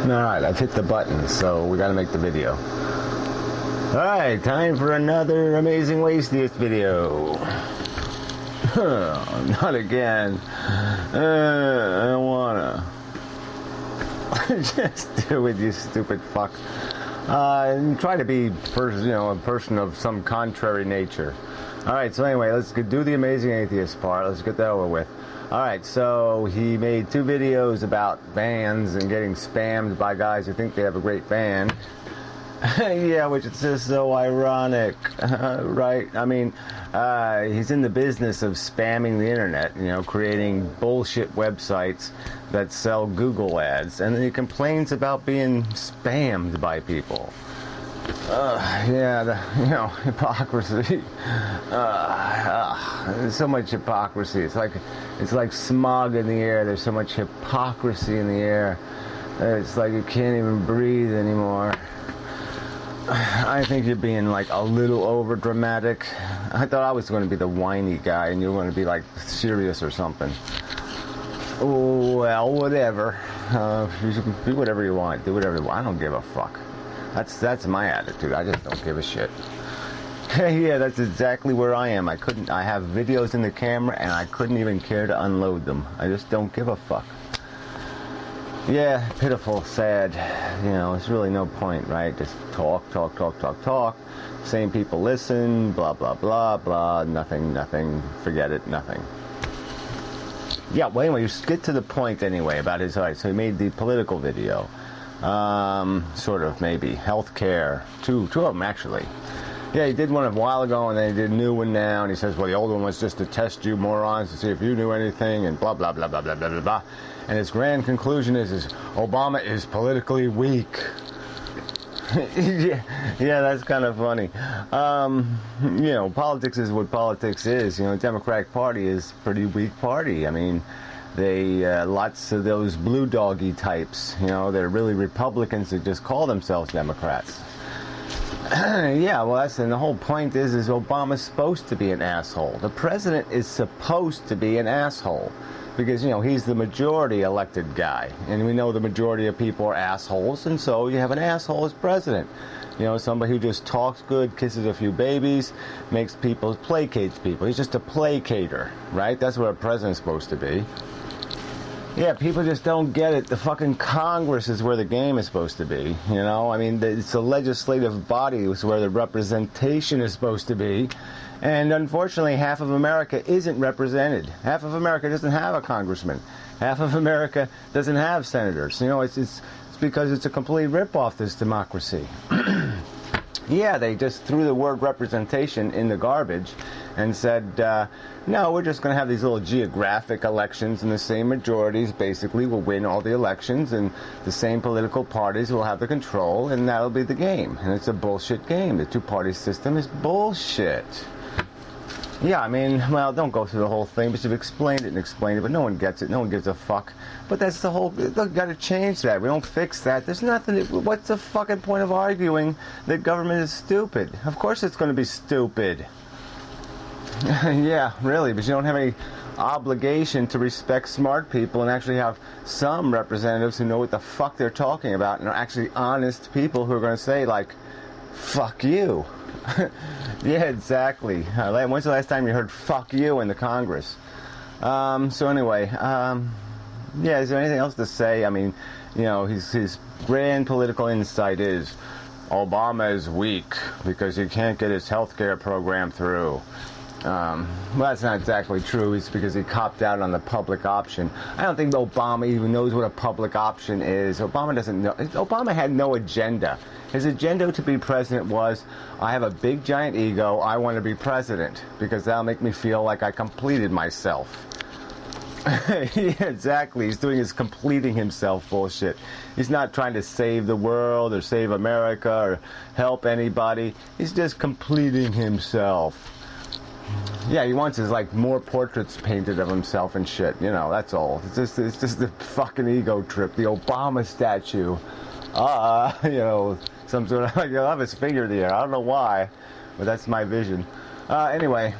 Alright, I've hit the button, so we gotta make the video. Alright, time for another Amazing Wastieist video. Not again. I don't wanna. Just do it, you stupid fuck. Try to be, a person of some contrary nature. Alright, so anyway, let's do the Amazing Atheist part. Let's get that over with. Alright, so he made 2 videos about bands and getting spammed by guys who think they have a great band. Yeah, which is just so ironic, right? I mean, he's in the business of spamming the internet, creating bullshit websites that sell Google ads, and then he complains about being spammed by people. Hypocrisy. There's so much hypocrisy. It's like smog in the air. There's so much hypocrisy in the air. It's like you can't even breathe anymore. I think you're being a little over dramatic. I thought I was going to be the whiny guy and you were going to be serious or something. Oh, well, whatever. You can do whatever you want. Do whatever you want. I don't give a fuck. That's my attitude. I just don't give a shit. Yeah, that's exactly where I am. I have videos in the camera and I couldn't even care to unload them. I just don't give a fuck. Yeah, pitiful, sad. There's really no point, right? Just talk. Same people listen, blah, blah, blah, blah, nothing, forget it, nothing. Yeah, well, anyway, you get to the point anyway about his, alright, so he made the political video. Sort of, maybe. Healthcare. Two of them, actually. Yeah, he did one a while ago, and then he did a new one now, and he says, well, the old one was just to test you morons, to see if you knew anything, and blah, blah, blah, blah, blah, blah, blah, blah. And his grand conclusion is Obama is politically weak. Yeah, that's kind of funny. Politics is what politics is. The Democratic Party is a pretty weak party. I mean, they, lots of those blue doggy types, they're really Republicans that just call themselves Democrats. Yeah, well, and the whole point is Obama's supposed to be an asshole. The president is supposed to be an asshole. Because, he's the majority elected guy. And we know the majority of people are assholes, and so you have an asshole as president. Somebody who just talks good, kisses a few babies, placates people. He's just a placater, right? That's what a president's supposed to be. Yeah, people just don't get it. The fucking Congress is where the game is supposed to be, I mean, it's the legislative body is where the representation is supposed to be. And unfortunately, half of America isn't represented. Half of America doesn't have a congressman. Half of America doesn't have senators. It's because it's a complete rip-off, this democracy. Yeah, they just threw the word representation in the garbage and said, no, we're just going to have these little geographic elections, and the same majorities basically will win all the elections, and the same political parties will have the control, and that'll be the game. And it's a bullshit game. The two-party system is bullshit. Yeah, I mean, well, don't go through the whole thing, but you've explained it, but no one gets it. No one gives a fuck. But that's the whole, we've got to change that. We don't fix that. There's nothing, what's the fucking point of arguing that government is stupid? Of course it's going to be stupid. Yeah, really, but you don't have any obligation to respect smart people and actually have some representatives who know what the fuck they're talking about and are actually honest people who are going to say, fuck you. Yeah, exactly. When's the last time you heard fuck you in the Congress? So anyway, yeah, is there anything else to say? I mean, his grand political insight is Obama is weak because he can't get his health care program through. Well, that's not exactly true. It's because he copped out on the public option. I don't think Obama even knows what a public option is. Obama doesn't know. Obama had no agenda. His agenda to be president was, I have a big giant ego, I want to be president, because that'll make me feel like I completed myself. Yeah, exactly. He's doing his completing himself bullshit. He's not trying to save the world or save America or help anybody. He's just completing himself. Yeah, he wants his more portraits painted of himself and shit. That's all. It's just the fucking ego trip. The Obama statue. Some sort of you'll have his finger there. I don't know why, but that's my vision. Anyway,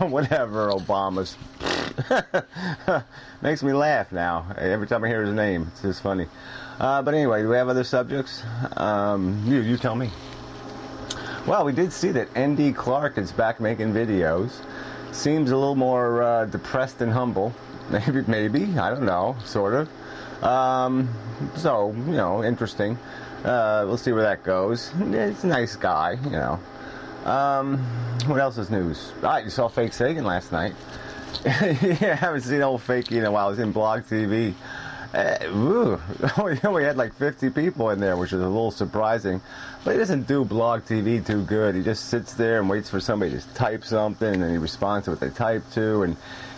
whatever. Obama's. Makes me laugh now. Every time I hear his name, it's just funny. But anyway, do we have other subjects? You tell me. Well, we did see that N.D. Clark is back making videos. Seems a little more depressed and humble. Maybe. I don't know. Sort of. So, interesting. We'll see where that goes. It's a nice guy, What else is news? You saw Fake Sagan last night. Yeah, I haven't seen old Fakey in a while. I was in Blog TV. We had like 50 people in there, which is a little surprising. But he doesn't do Blog TV too good. He just sits there and waits for somebody to type something, and then he responds to what they type to, and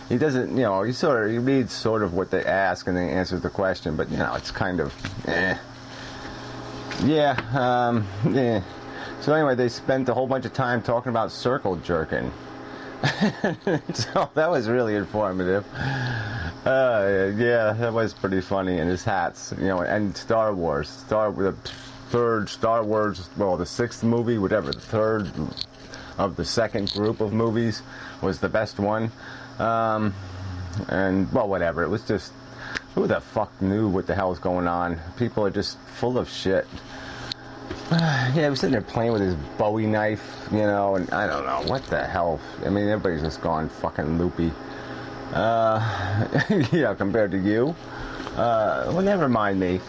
he doesn't, he reads sort of what they ask and then answers the question, but, it's kind of, Yeah, So anyway, they spent a whole bunch of time talking about circle jerking. So that was really informative. Yeah, that was pretty funny. And his hats, and Star Wars. The third Star Wars, the sixth movie, whatever, the third of the second group of movies was the best one. Whatever. It was just, who the fuck knew what the hell was going on? People are just full of shit. Yeah, he was sitting there playing with his Bowie knife, and I don't know, what the hell? I mean, everybody's just gone fucking loopy. Yeah, compared to you. Well, never mind me.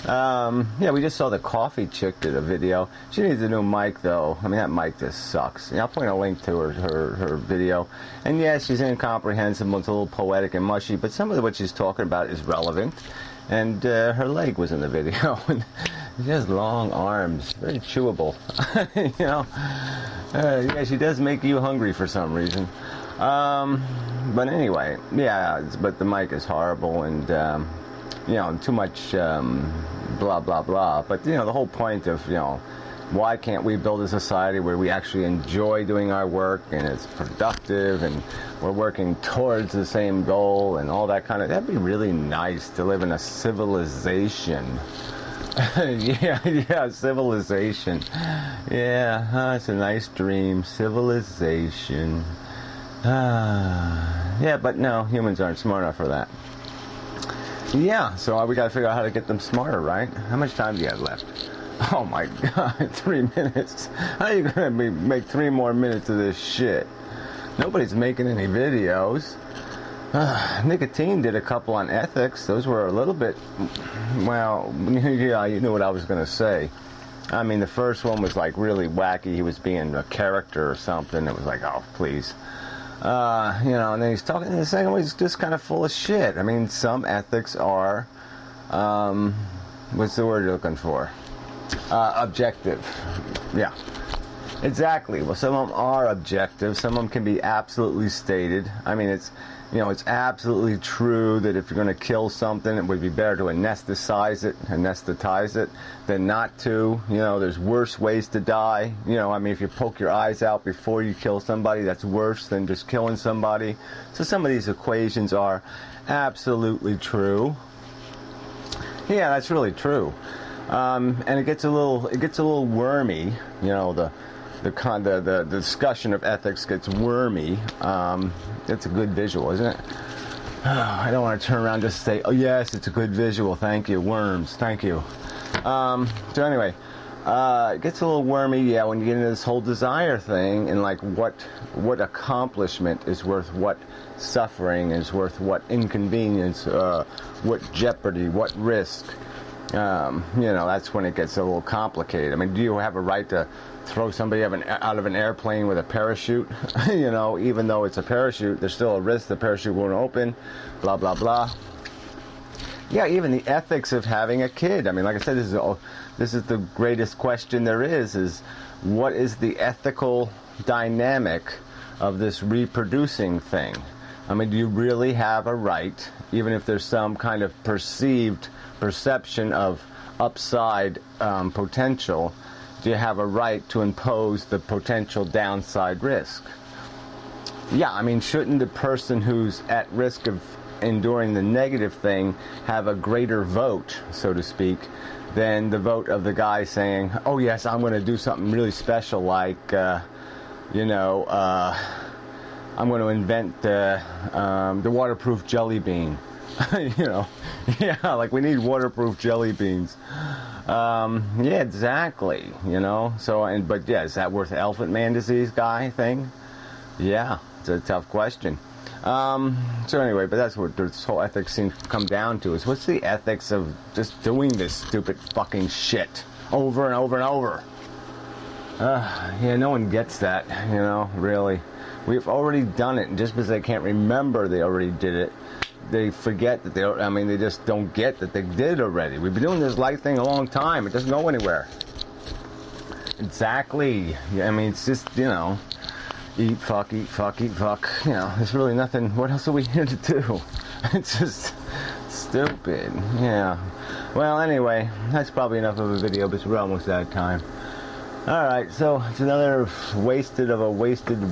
Yeah, we just saw the coffee chick did a video. She needs a new mic, though. I mean, that mic just sucks. I'll point a link to her video. And yeah, she's incomprehensible. It's a little poetic and mushy, but some of what she's talking about is relevant. And her leg was in the video. She has long arms, very chewable. Yeah, she does make you hungry for some reason. But anyway, yeah, but the mic is horrible, and too much blah blah blah. But the whole point of why can't we build a society where we actually enjoy doing our work and it's productive and we're working towards the same goal and all that kind of, that'd be really nice to live in a civilization. Yeah, civilization. Yeah, it's a nice dream. Civilization. Yeah, but no, humans aren't smart enough for that. Yeah, so we gotta figure out how to get them smarter, right? How much time do you have left? Oh my god, 3 minutes. How are you gonna make 3 more minutes of this shit? Nobody's making any videos. Nicotine did a couple on ethics. Those were a little bit, well, yeah, you knew what I was gonna say. I mean, the first one was like really wacky. He was being a character or something. It was like, oh, please. And then he's talking, and the second one is just kind of full of shit. I mean, some ethics are, what's the word you're looking for? Objective. Yeah. Exactly. Well, some of them are objective. Some of them can be absolutely stated. I mean, it's absolutely true that if you're going to kill something, it would be better to anesthetize it than not to. There's worse ways to die. I mean, if you poke your eyes out before you kill somebody, that's worse than just killing somebody. So some of these equations are absolutely true. Yeah, that's really true. And it gets a little wormy. The discussion of ethics gets wormy. It's a good visual, isn't it? I don't want to turn around and just say, oh yes, it's a good visual, thank you, worms, thank you. So anyway, it gets a little wormy, yeah, when you get into this whole desire thing, and like what accomplishment is worth what suffering, is worth what inconvenience, what jeopardy, what risk. That's when it gets a little complicated. I mean, do you have a right to throw somebody out of an airplane with a parachute? Even though it's a parachute, there's still a risk the parachute won't open, blah, blah, blah. Yeah, even the ethics of having a kid. I mean, like I said, this is the greatest question there is what is the ethical dynamic of this reproducing thing? I mean, do you really have a right, even if there's some kind of perception of upside potential, do you have a right to impose the potential downside risk? Yeah, I mean, shouldn't the person who's at risk of enduring the negative thing have a greater vote, so to speak, than the vote of the guy saying, oh yes, I'm going to do something really special, like, I'm going to invent the waterproof jelly bean. You know, yeah, like we need waterproof jelly beans. Yeah, exactly. You know, so but yeah, is that worth elephant man disease guy thing? Yeah, it's a tough question. So anyway, but that's what this whole ethics seems to come down to, is what's the ethics of just doing this stupid fucking shit over and over and over? Yeah, no one gets that, you know, really. We've already done it, and just because they can't remember they already did it, they forget that they just don't get that they did it already. We've been doing this life thing a long time. It doesn't go anywhere. Exactly. I mean, it's just, you know, eat, fuck, eat, fuck, eat, fuck. You know, there's really nothing. What else are we here to do? It's just stupid. Yeah. Well, anyway, that's probably enough of a video, because we're almost out of time. Alright, so it's another wasted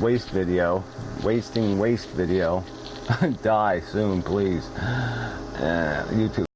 waste video. Wasting waste video. Die soon, please. YouTube.